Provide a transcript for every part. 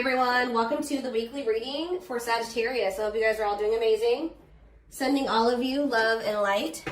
everyone, welcome to the weekly reading for Sagittarius. I hope you guys are all doing amazing. Sending all of you love and light.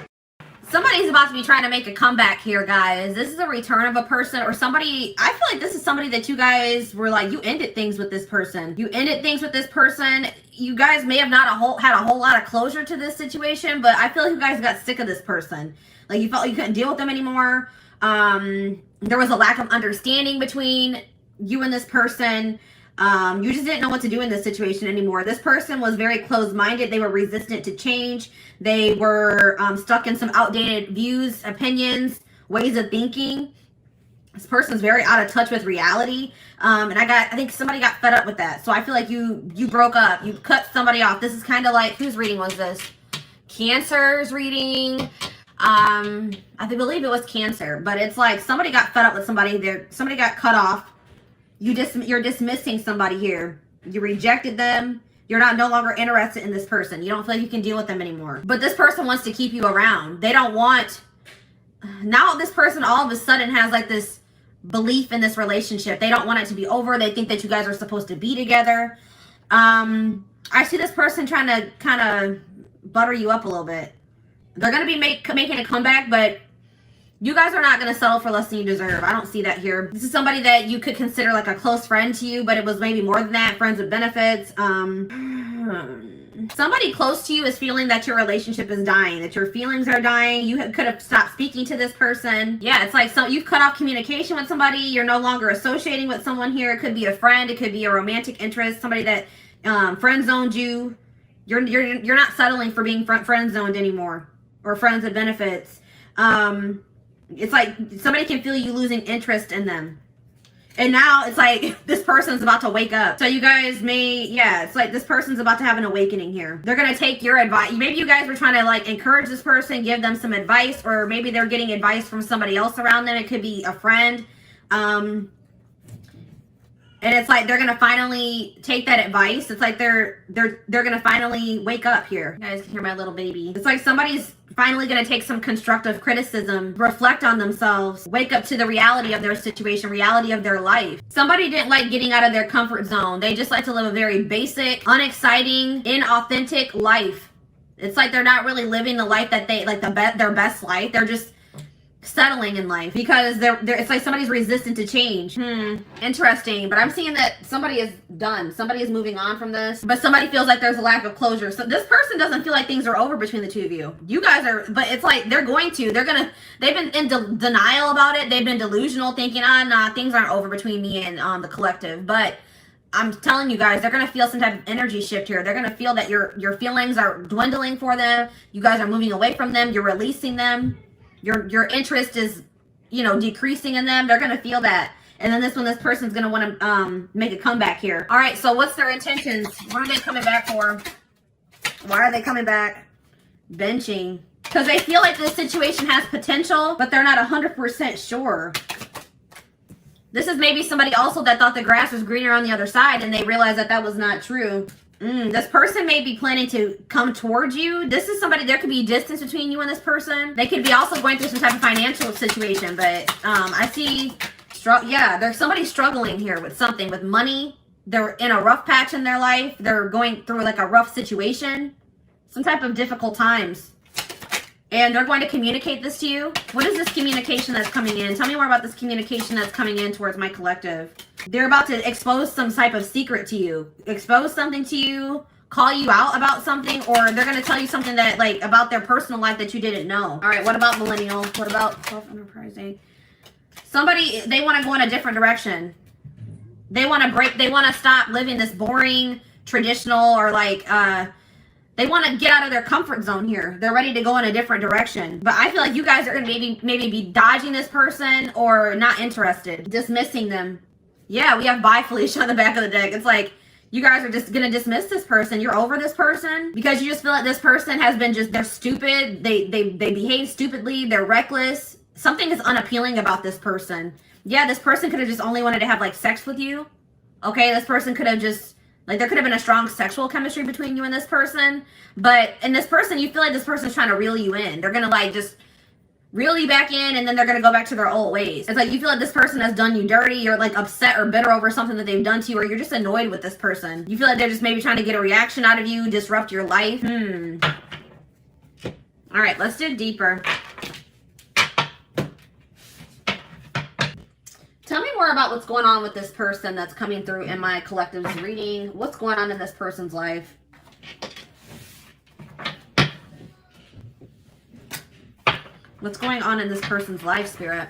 Somebody's about to be trying to make a comeback here, guys. This is a return of a person or somebody. I feel like this is somebody that you guys were like, you ended things with this person. You ended things with this person. You guys may have not had a whole lot of closure to this situation, but I feel like you guys got sick of this person. Like you felt like you couldn't deal with them anymore. There was a lack of understanding between you and this person. You just didn't know what to do in this situation anymore. This person was very closed-minded. They were resistant to change. They were stuck in some outdated views, opinions, ways of thinking. This person's very out of touch with reality. And I think somebody got fed up with that. So I feel like you broke up. You cut somebody off. This is kind of like, whose reading was this? Cancer's reading. I believe it was Cancer. But it's like somebody got fed up with somebody. Somebody got cut off. You're dismissing somebody here. You rejected them. You're no longer interested in this person. You don't feel like you can deal with them anymore. But this person wants to keep you around. They don't want... Now this person all of a sudden has like this belief in this relationship. They don't want it to be over. They think that you guys are supposed to be together. I see this person trying to kind of butter you up a little bit. They're going to be making a comeback, but you guys are not going to settle for less than you deserve. I don't see that here. This is somebody that you could consider like a close friend to you, but it was maybe more than that. Friends with benefits. Somebody close to you is feeling that your relationship is dying, that your feelings are dying. You could have stopped speaking to this person. Yeah, it's like you've cut off communication with somebody. You're no longer associating with someone here. It could be a friend. It could be a romantic interest. Somebody that friend zoned you. You're not settling for being friend zoned anymore, or friends with benefits. It's like somebody can feel you losing interest in them. And now it's like this person's about to wake up. So you guys it's like this person's about to have an awakening here. They're going to take your advice. Maybe you guys were trying to like encourage this person, give them some advice, or maybe they're getting advice from somebody else around them. It could be a friend. And it's like they're going to finally take that advice. It's like they're going to finally wake up here. You guys can hear my little baby. It's like somebody's finally going to take some constructive criticism, reflect on themselves, wake up to the reality of their situation, reality of their life. Somebody didn't like getting out of their comfort zone. They just like to live a very basic, unexciting, inauthentic life. It's like they're not really living the life that they like, their best life. They're just settling in life because it's like somebody's resistant to change. Interesting. But I'm seeing that somebody is done. Somebody is moving on from this, but somebody feels like there's a lack of closure. So this person doesn't feel like things are over between the two of you. You guys are, but it's like they've been in denial about it. They've been delusional, thinking, nah, things aren't over between me and the collective. But I'm telling you guys, they're going to feel some type of energy shift here. They're going to feel that your feelings are dwindling for them. You guys are moving away from them. You're releasing them. Your interest is, decreasing in them. They're going to feel that. And then this person's going to want to make a comeback here. All right, so what's their intentions? What are they coming back for? Why are they coming back? Benching. Because they feel like this situation has potential, but they're not 100% sure. This is maybe somebody also that thought the grass was greener on the other side, and they realized that was not true. This person may be planning to come towards you. This is somebody, there could be distance between you and this person. They could be also going through some type of financial situation, but I see, there's somebody struggling here with something, with money. They're in a rough patch in their life. They're going through like a rough situation, some type of difficult times. And they're going to communicate this to you. What is this communication that's coming in? Tell me more about this communication that's coming in towards my collective. They're about to expose some type of secret to you. Expose something to you. Call you out about something. Or they're going to tell you something that about their personal life that you didn't know. All right, what about millennial? What about self-enterprising? Somebody, they want to go in a different direction. They want to stop living this boring, traditional, or they want to get out of their comfort zone here. They're ready to go in a different direction. But I feel like you guys are going to maybe be dodging this person or not interested. Dismissing them. Yeah, we have bye Felicia on the back of the deck. It's like you guys are just going to dismiss this person. You're over this person because you just feel like this person has been they're stupid. They behave stupidly. They're reckless. Something is unappealing about this person. Yeah, this person could have just only wanted to have sex with you. Okay, this person could have just... there could have been a strong sexual chemistry between you and this person. But in this person, you feel like this person's trying to reel you in. They're going to reel you back in, and then they're going to go back to their old ways. It's like you feel like this person has done you dirty. You're like upset or bitter over something that they've done to you, or you're just annoyed with this person. You feel like they're just maybe trying to get a reaction out of you, disrupt your life. All right, let's dig deeper. Tell me more about what's going on with this person that's coming through in my collective's reading. What's going on in this person's life? What's going on in this person's life, Spirit?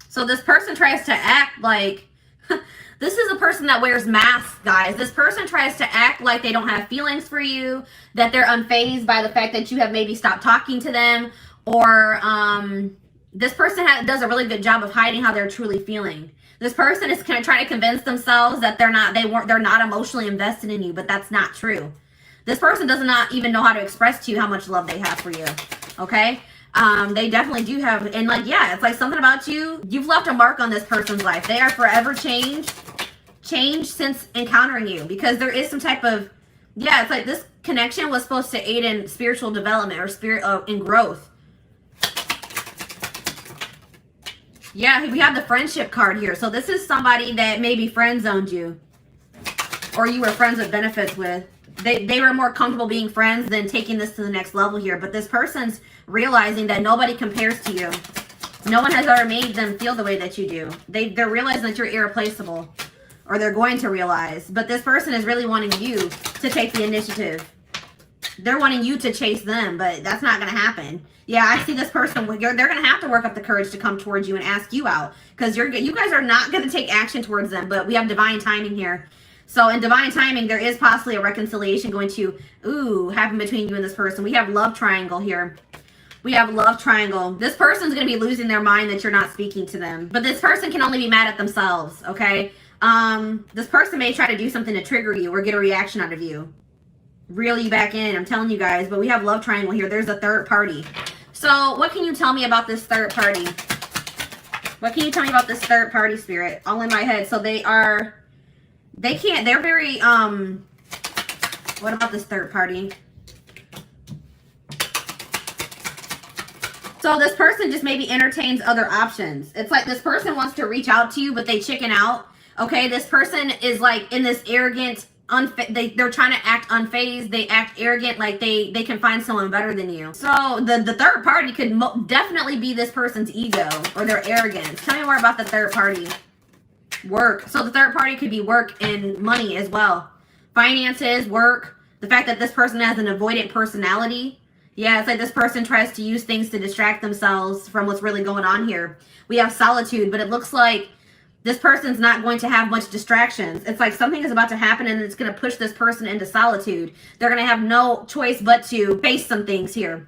So this person tries to act like, this is a person that wears masks, guys. This person tries to act like they don't have feelings for you, that they're unfazed by the fact that you have maybe stopped talking to them, or this person does a really good job of hiding how they're truly feeling. This person is kind of trying to convince themselves that they're not emotionally invested in you, but that's not true. This person does not even know how to express to you how much love they have for you. Okay? They definitely do have, and like, yeah, it's like something about you. You've left a mark on this person's life. They are forever changed since encountering you, because there is some type of, yeah, it's like this connection was supposed to aid in spiritual development or in growth. Yeah, we have the friendship card here. So this is somebody that maybe friend zoned you, or you were friends with benefits with. They were more comfortable being friends than taking this to the next level here. But this person's realizing that nobody compares to you. No one has ever made them feel the way that you do. They're realizing that you're irreplaceable, or they're going to realize. But this person is really wanting you to take the initiative. They're wanting you to chase them, but that's not going to happen. Yeah, I see this person. They're going to have to work up the courage to come towards you and ask you out, because you guys are not going to take action towards them. But we have divine timing here. So in divine timing, there is possibly a reconciliation going to happen between you and this person. We have love triangle here. We have love triangle. This person's going to be losing their mind that you're not speaking to them. But this person can only be mad at themselves, okay? This person may try to do something to trigger you or get a reaction out of you. Reel you back in, I'm telling you guys. But we have love triangle here. There's a third party. So what can you tell me about this third party? What can you tell me about this third party, Spirit? All in my head. So they're very, what about this third party? So this person just maybe entertains other options. It's like this person wants to reach out to you, but they chicken out. Okay, this person is like in this arrogant, they're trying to act unfazed. They act arrogant, like they can find someone better than you. So the third party could definitely be this person's ego or their arrogance. Tell me more about the third party. Work. So the third party could be work and money as well. Finances, work. The fact that this person has an avoidant personality. Yeah, it's like this person tries to use things to distract themselves from what's really going on here. We have solitude, but it looks like this person's not going to have much distractions. It's like something is about to happen and it's going to push this person into solitude. They're going to have no choice but to face some things here.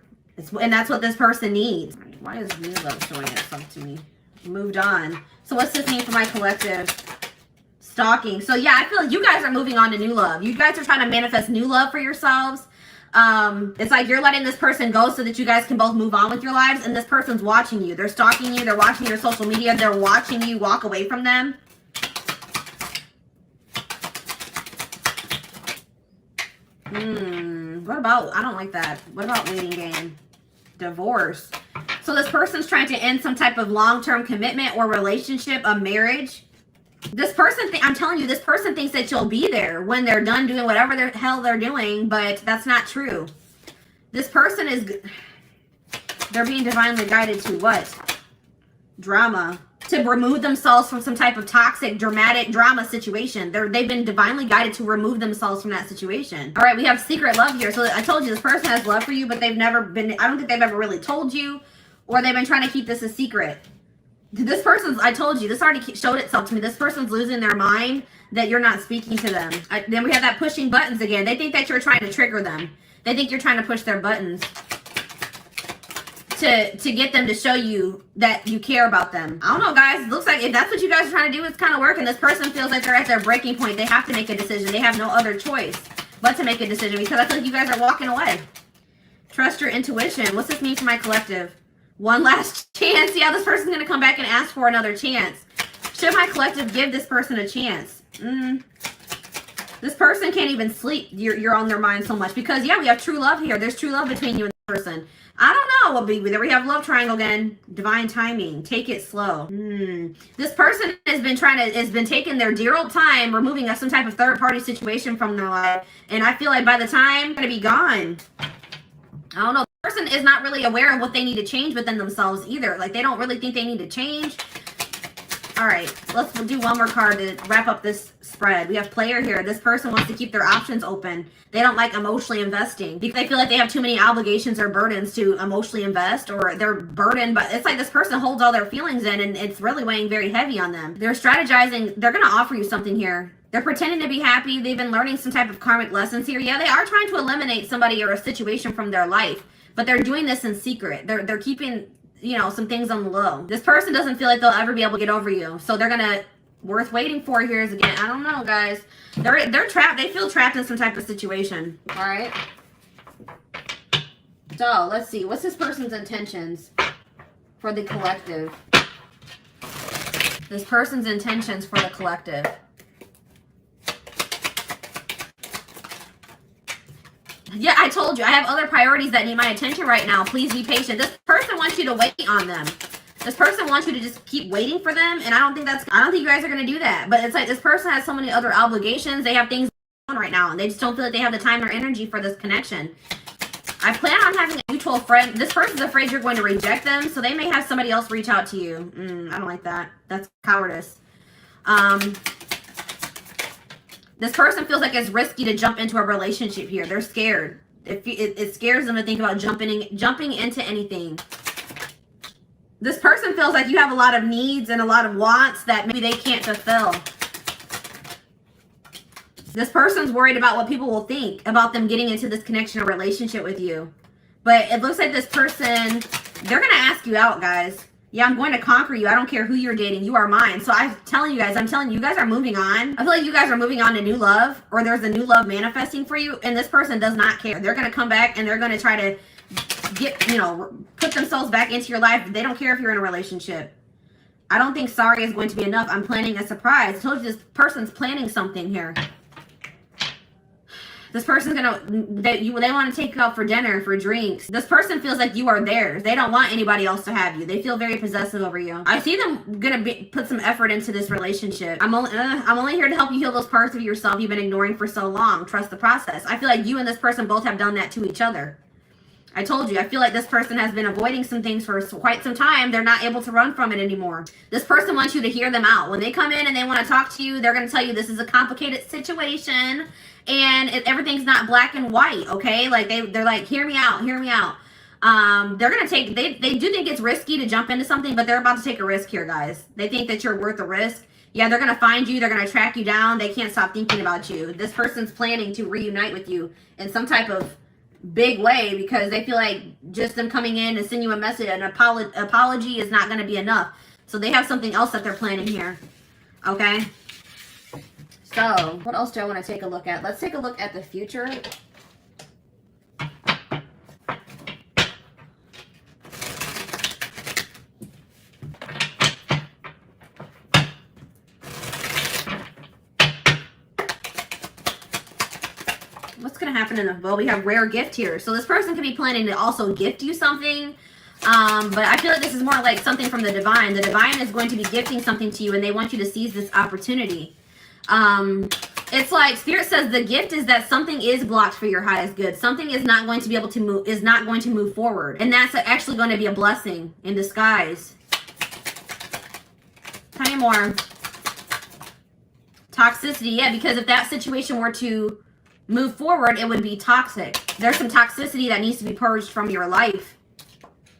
And that's what this person needs. Why is new love showing itself to me? Moved on. So what's this mean for my collective? Stalking. So yeah, I feel like you guys are moving on to new love. You guys are trying to manifest new love for yourselves. It's like you're letting this person go so that you guys can both move on with your lives, and this person's watching you. They're stalking you. They're watching your social media. They're watching you walk away from them. What about, I don't like that. What about waiting game? Divorce. So this person's trying to end some type of long-term commitment or relationship, a marriage. This person, I'm telling you, this person thinks that you'll be there when they're done doing whatever the hell they're doing, but that's not true. This person they're being divinely guided to what? Drama. To remove themselves from some type of toxic, dramatic drama situation. They've been divinely guided to remove themselves from that situation. All right, we have secret love here. So I told you this person has love for you, but they've never been, I don't think they've ever really told you, or they've been trying to keep this a secret. This person's, I told you, this already showed itself to me. This person's losing their mind that you're not speaking to them. Then we have that pushing buttons again. They think that you're trying to trigger them. They think you're trying to push their buttons to get them to show you that you care about them. I don't know, guys. It looks like if that's what you guys are trying to do, it's kind of working. This person feels like they're at their breaking point. They have to make a decision. They have no other choice but to make a decision, because I feel like you guys are walking away. Trust your intuition. What's this mean for my collective? One last chance. Yeah, this person's going to come back and ask for another chance. Should my collective give this person a chance? This person can't even sleep. You're on their mind so much because, yeah, we have true love here. There's true love between you and the person. I don't know. There we have love triangle again. Divine timing. Take it slow. This person has been taking their dear old time removing some type of third party situation from their life. And I feel like by the time they're going to be gone, I don't know. The person is not really aware of what they need to change within themselves either. Like, they don't really think they need to change. All right, let's do one more card to wrap up this spread. We have player here. This person wants to keep their options open. They don't like emotionally investing because they feel like they have too many obligations or burdens to emotionally invest, or they're burdened. But it's like this person holds all their feelings in, and it's really weighing very heavy on them. They're strategizing. They're going to offer you something here. They're pretending to be happy. They've been learning some type of karmic lessons here. Yeah, they are trying to eliminate somebody or a situation from their life, but they're doing this in secret. They're keeping, you know, some things on the low. This person doesn't feel like they'll ever be able to get over you. So they're gonna, worth waiting for here is again, I don't know, guys. They're trapped. They feel trapped in some type of situation. All right. So let's see. What's this person's intentions for the collective? This person's intentions for the collective. Yeah, I told you, I have other priorities that need my attention right now. Please be patient. This person wants you to wait on them. This person wants you to just keep waiting for them, and I don't think you guys are going to do that. But it's like this person has so many other obligations. They have things going on right now, and they just don't feel like they have the time or energy for this connection. I plan on having a mutual friend. This person's afraid you're going to reject them, so they may have somebody else reach out to you. I don't like that. That's cowardice. This person feels like it's risky to jump into a relationship here. They're scared. It scares them to think about jumping into anything. This person feels like you have a lot of needs and a lot of wants that maybe they can't fulfill. This person's worried about what people will think about them getting into this connection or relationship with you. But it looks like this person, they're going to ask you out, guys. Yeah, I'm going to conquer you. I don't care who you're dating. You are mine. So I'm telling you guys are moving on. I feel like you guys are moving on to new love, or there's a new love manifesting for you, and this person does not care. They're going to come back and they're going to try to put themselves back into your life. They don't care if you're in a relationship. I don't think sorry is going to be enough. I'm planning a surprise. I told you this person's planning something here. This person's they want to take you out for dinner, for drinks. This person feels like you are theirs. They don't want anybody else to have you. They feel very possessive over you. I see them put some effort into this relationship. I'm only here to help you heal those parts of yourself you've been ignoring for so long. Trust the process. I feel like you and this person both have done that to each other. I told you, I feel like this person has been avoiding some things for quite some time. They're not able to run from it anymore. This person wants you to hear them out. When they come in and they want to talk to you, they're going to tell you this is a complicated situation and everything's not black and white, okay? Like they're like, hear me out, hear me out. They're going to take, they do think it's risky to jump into something, but they're about to take a risk here, guys. They think that you're worth the risk. Yeah, they're going to find you. They're going to track you down. They can't stop thinking about you. This person's planning to reunite with you in some type of big way because they feel like just them coming in and sending you a message, an apology is not going to be enough. So they have something else that they're planning here. Okay. So what else do I want to take a look at? Let's take a look at the future. What's going to happen in the, well, we have rare gift here. So this person could be planning to also gift you something. But I feel like this is more like something from the divine. The divine is going to be gifting something to you and they want you to seize this opportunity. It's like Spirit says the gift is that something is blocked for your highest good. Something is not going to be able to move, is not going to move forward. And that's actually going to be a blessing in disguise. Tell me more. Toxicity, yeah, because if that situation were to move forward, it would be toxic. There's some toxicity that needs to be purged from your life.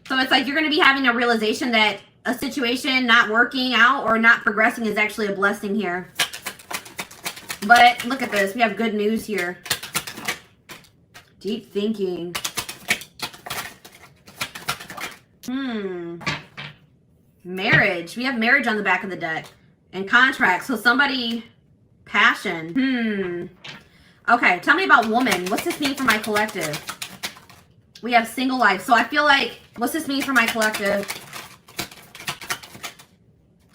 So it's like you're going to be having a realization that a situation not working out or not progressing is actually a blessing here. But look at this. We have good news here. Deep thinking. Marriage. We have marriage on the back of the deck. And contract. So somebody, passion. Okay, tell me about woman. What's this mean for my collective? We have single life. So I feel like, what's this mean for my collective?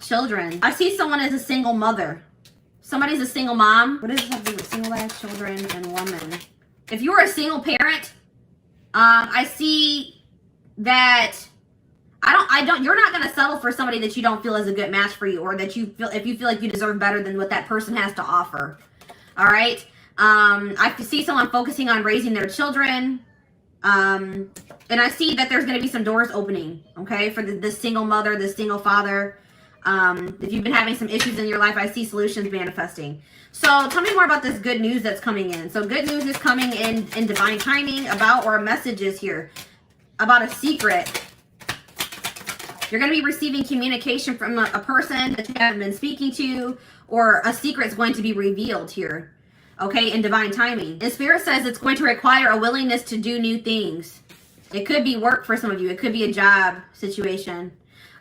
Children. I see someone as a single mother. Somebody's a single mom. What does this have to do with single life, children, and woman? If you're a single parent, I see that you're not going to settle for somebody that you don't feel is a good match for you, or that if you feel like you deserve better than what that person has to offer. All right. I see someone focusing on raising their children. And I see that there's going to be some doors opening, okay, for the single mother, the single father. If you've been having some issues in your life, I see solutions manifesting. So tell me more about this good news that's coming in. So good news is coming in divine timing about, or a message is here about a secret. You're going to be receiving communication from a person that you haven't been speaking to, or a secret is going to be revealed here. Okay, in divine timing. And Spirit says it's going to require a willingness to do new things. It could be work for some of you. It could be a job situation.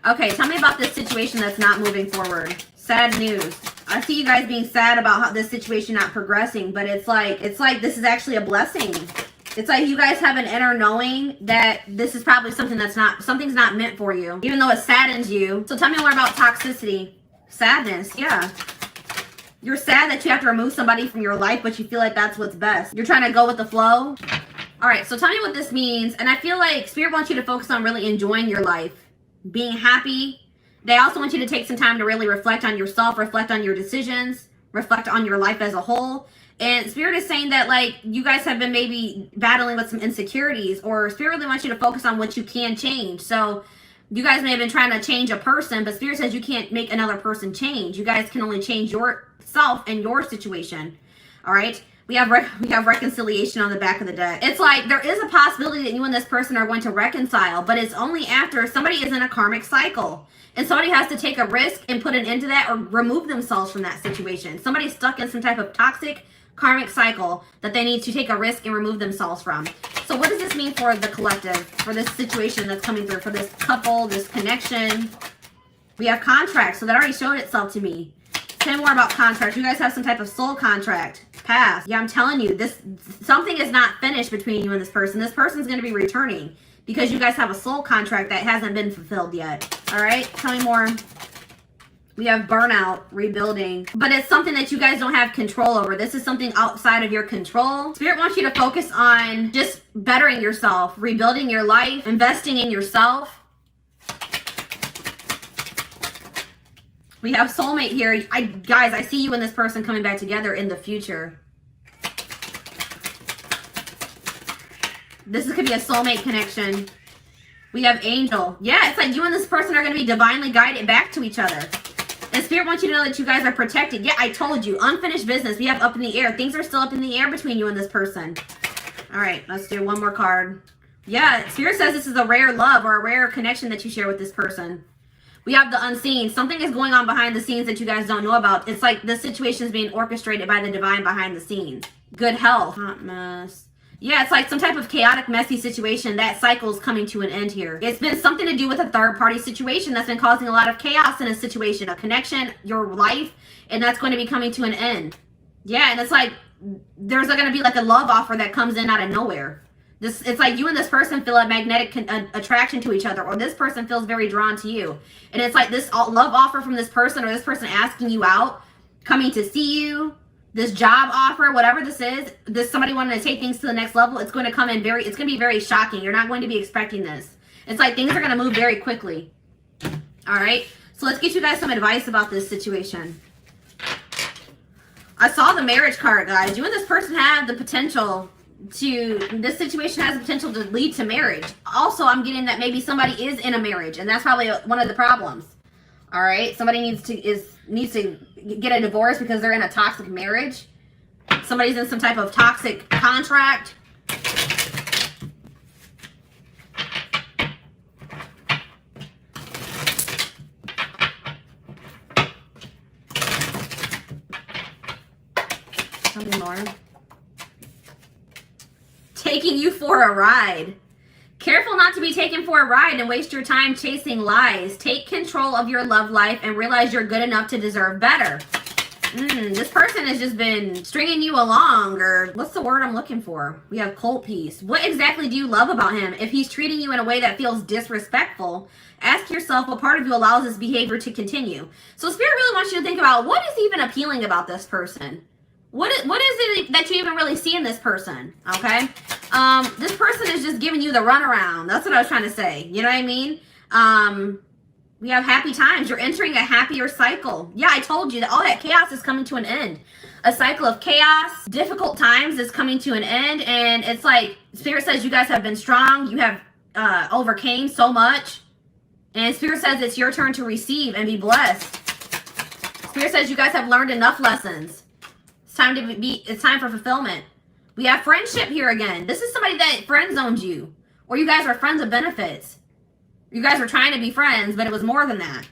Okay, tell me about this situation that's not moving forward. Sad news. I see you guys being sad about how this situation not progressing, but it's like this is actually a blessing. It's like you guys have an inner knowing that this is probably something's not meant for you, even though it saddens you. So tell me more about toxicity. Sadness, yeah. You're sad that you have to remove somebody from your life, but you feel like that's what's best. You're trying to go with the flow. All right, so tell me what this means. And I feel like Spirit wants you to focus on really enjoying your life, being happy. They also want you to take some time to really reflect on yourself, reflect on your decisions, reflect on your life as a whole. And Spirit is saying that, like, you guys have been maybe battling with some insecurities, or Spirit really wants you to focus on what you can change. So you guys may have been trying to change a person, but Spirit says you can't make another person change. You guys can only change yourself and your situation. All right? We have reconciliation on the back of the deck. It's like there is a possibility that you and this person are going to reconcile, but it's only after somebody is in a karmic cycle. And somebody has to take a risk and put an end to that, or remove themselves from that situation. Somebody's stuck in some type of toxic karmic cycle that they need to take a risk and remove themselves from. So what does this mean for the collective, for this situation that's coming through, for this couple, this connection? We have contracts, so that already showed itself to me. Say more about contracts. You guys have some type of soul contract. Past. Yeah, I'm telling you, something is not finished between you and this person. This person's going to be returning because you guys have a soul contract that hasn't been fulfilled yet. All right, tell me more. We have burnout, rebuilding, but it's something that you guys don't have control over. This is something outside of your control. Spirit wants you to focus on just bettering yourself, rebuilding your life, investing in yourself. We have soulmate here. Guys, I see you and this person coming back together in the future. This could be a soulmate connection. We have angel. Yeah, it's like you and this person are going to be divinely guided back to each other. And Spirit wants you to know that you guys are protected. Yeah, I told you. Unfinished business. We have up in the air. Things are still up in the air between you and this person. All right, let's do one more card. Yeah, Spirit says this is a rare love, or a rare connection that you share with this person. We have the unseen. Something is going on behind the scenes that you guys don't know about. It's like this situation is being orchestrated by the divine behind the scenes. Good health. Hot mess. Yeah, it's like some type of chaotic, messy situation. That cycle is coming to an end here. It's been something to do with a third-party situation that's been causing a lot of chaos in a situation, a connection, your life, and that's going to be coming to an end. Yeah, and it's like there's going to be like a love offer that comes in out of nowhere. It's like you and this person feel a magnetic attraction to each other, or this person feels very drawn to you. And it's like this love offer from this person, or this person asking you out, coming to see you, this job offer, whatever this is, somebody wanting to take things to the next level. It's going to come in it's going to be very shocking. You're not going to be expecting this. It's like things are going to move very quickly. All right. So let's get you guys some advice about this situation. I saw the marriage card, guys. You and this person have the potential this situation has the potential to lead to marriage. Also, I'm getting that maybe somebody is in a marriage, and that's probably one of the problems. All right, somebody needs to get a divorce because they're in a toxic marriage. Somebody's in some type of toxic contract. Tell me more. Taking you for a ride. Careful not to be taken for a ride and waste your time chasing lies. Take control of your love life and realize you're good enough to deserve better. This person has just been stringing you along, or what's the word I'm looking for? We have cold piece. What exactly do you love about him? If he's treating you in a way that feels disrespectful, ask yourself what part of you allows this behavior to continue. So Spirit really wants you to think about what is even appealing about this person. What is it that you even really see in this person? Okay, this person is just giving you the runaround. That's what I was trying to say. You know what I mean? We have happy times. You're entering a happier cycle. Yeah, I told you that all that chaos is coming to an end. A cycle of chaos, difficult times is coming to an end. And it's like, Spirit says you guys have been strong. You have overcame so much. And Spirit says it's your turn to receive and be blessed. Spirit says you guys have learned enough lessons. It's time for fulfillment. We have friendship here again. This is somebody that friend zoned you. Or you guys are friends of benefits. You guys were trying to be friends, but it was more than that.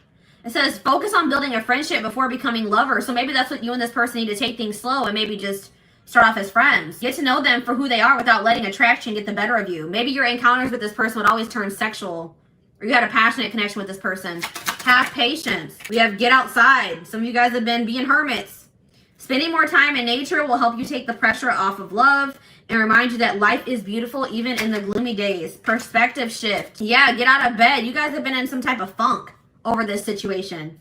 It says focus on building a friendship before becoming lovers. So maybe that's what you and this person need to take things slow and maybe just start off as friends. Get to know them for who they are without letting attraction get the better of you. Maybe your encounters with this person would always turn sexual, or you had a passionate connection with this person. Have patience. We have get outside. Some of you guys have been being hermits. Spending more time in nature will help you take the pressure off of love and remind you that life is beautiful even in the gloomy days. Perspective shift. Yeah, get out of bed. You guys have been in some type of funk over this situation.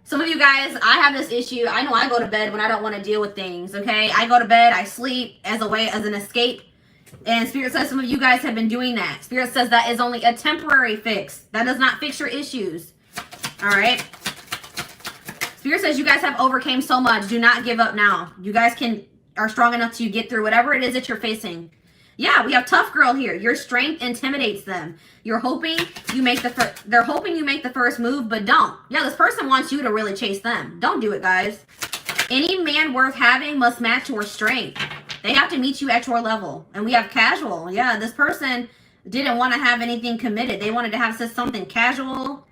Some of you guys, I have this issue. I know I go to bed when I don't want to deal with things, okay? I go to bed, I sleep as an escape. And Spirit says some of you guys have been doing that. Spirit says that is only a temporary fix. That does not fix your issues. All right? Spirit says you guys have overcame so much. Do not give up now. You guys are strong enough to get through whatever it is that you're facing. Yeah, we have tough girl here. Your strength intimidates them. You're hoping you make they're hoping you make the first move, but don't. Yeah, this person wants you to really chase them. Don't do it, guys. Any man worth having must match your strength. They have to meet you at your level. And we have casual. Yeah, this person didn't want to have anything committed. They wanted to have something casual.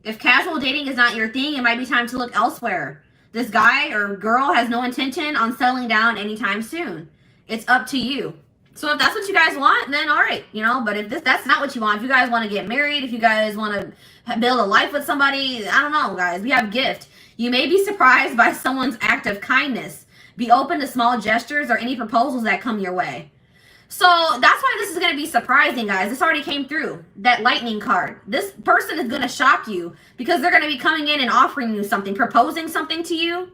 If casual dating is not your thing, it might be time to look elsewhere. This guy or girl has no intention on settling down anytime soon. It's up to you. So if that's what you guys want, then all right, but if that's not what you want, if you guys want to get married, if you guys want to build a life with somebody, I don't know, guys, we have gift. You may be surprised by someone's act of kindness. Be open to small gestures or any proposals that come your way. So that's why this is going to be surprising, guys. This already came through, that lightning card. This person is going to shock you because they're going to be coming in and offering you something, proposing something to you,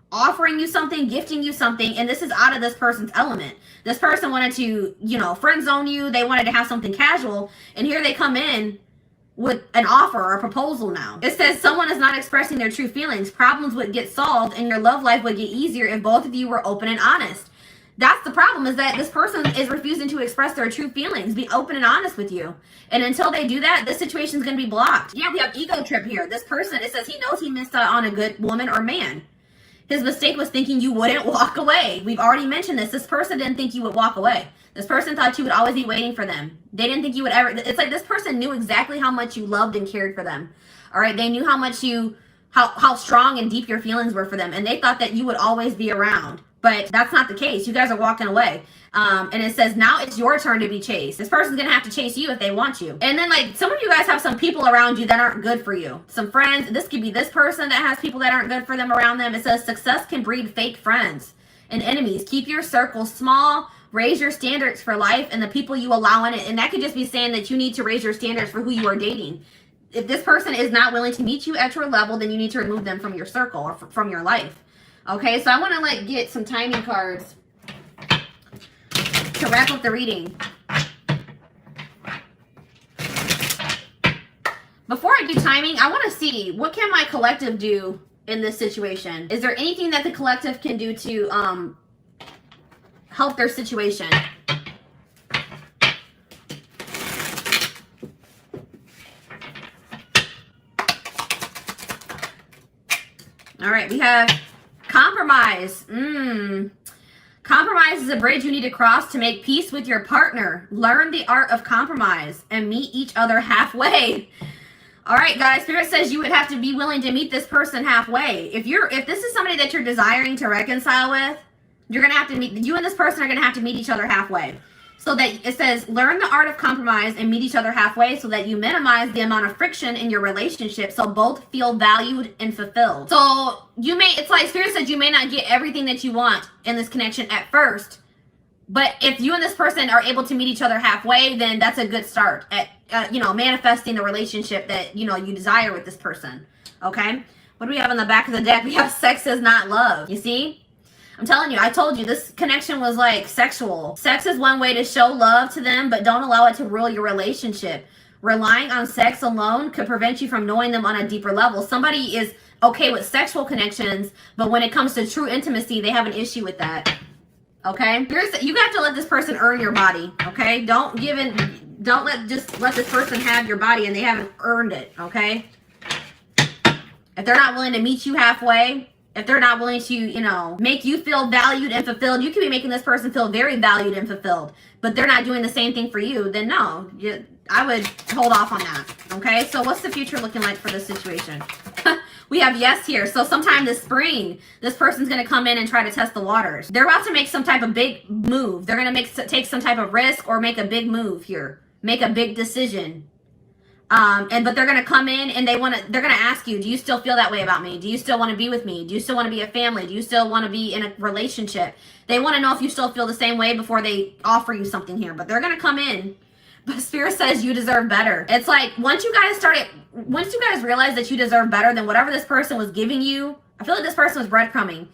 offering you something, gifting you something, and this is out of this person's element. This person wanted to, friend zone you. They wanted to have something casual, and here they come in with an offer or a proposal now. It says someone is not expressing their true feelings. Problems would get solved, and your love life would get easier if both of you were open and honest. That's the problem, is that this person is refusing to express their true feelings, be open and honest with you. And until they do that, this situation is going to be blocked. Yeah, we have ego trip here. This person, it says he knows he missed out on a good woman or man. His mistake was thinking you wouldn't walk away. We've already mentioned this. This person didn't think you would walk away. This person thought you would always be waiting for them. They didn't think you would ever. It's like this person knew exactly how much you loved and cared for them. All right, they knew how much how strong and deep your feelings were for them, and they thought that you would always be around. But that's not the case. You guys are walking away. And it says now it's your turn to be chased. This person's going to have to chase you if they want you. And then some of you guys have some people around you that aren't good for you. Some friends. This could be this person that has people that aren't good for them around them. It says success can breed fake friends and enemies. Keep your circle small. Raise your standards for life and the people you allow in it. And that could just be saying that you need to raise your standards for who you are dating. If this person is not willing to meet you at your level, then you need to remove them from your circle or from your life. Okay, so I want to get some timing cards to wrap up the reading. Before I do timing, I want to see what can my collective do in this situation. Is there anything that the collective can do to help their situation? All right, we have compromise. Compromise is a bridge you need to cross to make peace with your partner. Learn the art of compromise and meet each other halfway. All right, guys, Spirit says you would have to be willing to meet this person halfway. If this is somebody that you're desiring to reconcile with, you're going to have to meet, you and this person are going to have to meet each other halfway. So that it says, learn the art of compromise and meet each other halfway so that you minimize the amount of friction in your relationship so both feel valued and fulfilled. So it's like Spirit said, you may not get everything that you want in this connection at first, but if you and this person are able to meet each other halfway, then that's a good start at, manifesting the relationship that, you desire with this person. Okay. What do we have on the back of the deck? We have sex is not love. You see? I'm telling you, I told you this connection was like sexual. Sex is one way to show love to them, but don't allow it to rule your relationship. Relying on sex alone could prevent you from knowing them on a deeper level. Somebody is okay with sexual connections, but when it comes to true intimacy, they have an issue with that. Okay? You have to let this person earn your body. Okay? Don't let this person have your body and they haven't earned it. Okay? If they're not willing to meet you halfway, if they're not willing to, make you feel valued and fulfilled, you could be making this person feel very valued and fulfilled, but they're not doing the same thing for you, then no, I would hold off on that. Okay, so what's the future looking like for this situation? We have yes here. So sometime this spring, this person's going to come in and try to test the waters. They're about to make some type of big move. They're going to take some type of risk or make a big move here, make a big decision. But they're gonna come in and they're gonna ask you, do you still feel that way about me? Do you still want to be with me? Do you still want to be a family? Do you still want to be in a relationship? They want to know if you still feel the same way before they offer you something here. But they're gonna come in. But Spirit says you deserve better. It's like once you guys realize that you deserve better than whatever this person was giving you. I feel like this person was breadcrumbing.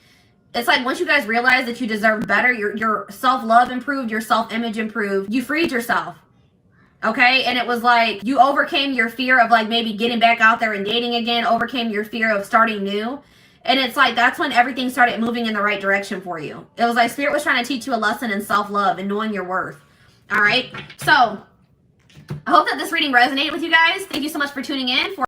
It's like once you guys realize that you deserve better, your self-love improved, your self-image improved, you freed yourself. Okay, and it was like you overcame your fear of like maybe getting back out there and dating again, overcame your fear of starting new. And it's like that's when everything started moving in the right direction for you. It was like Spirit was trying to teach you a lesson in self-love and knowing your worth. All right, so I hope that this reading resonated with you guys. Thank you so much for tuning in.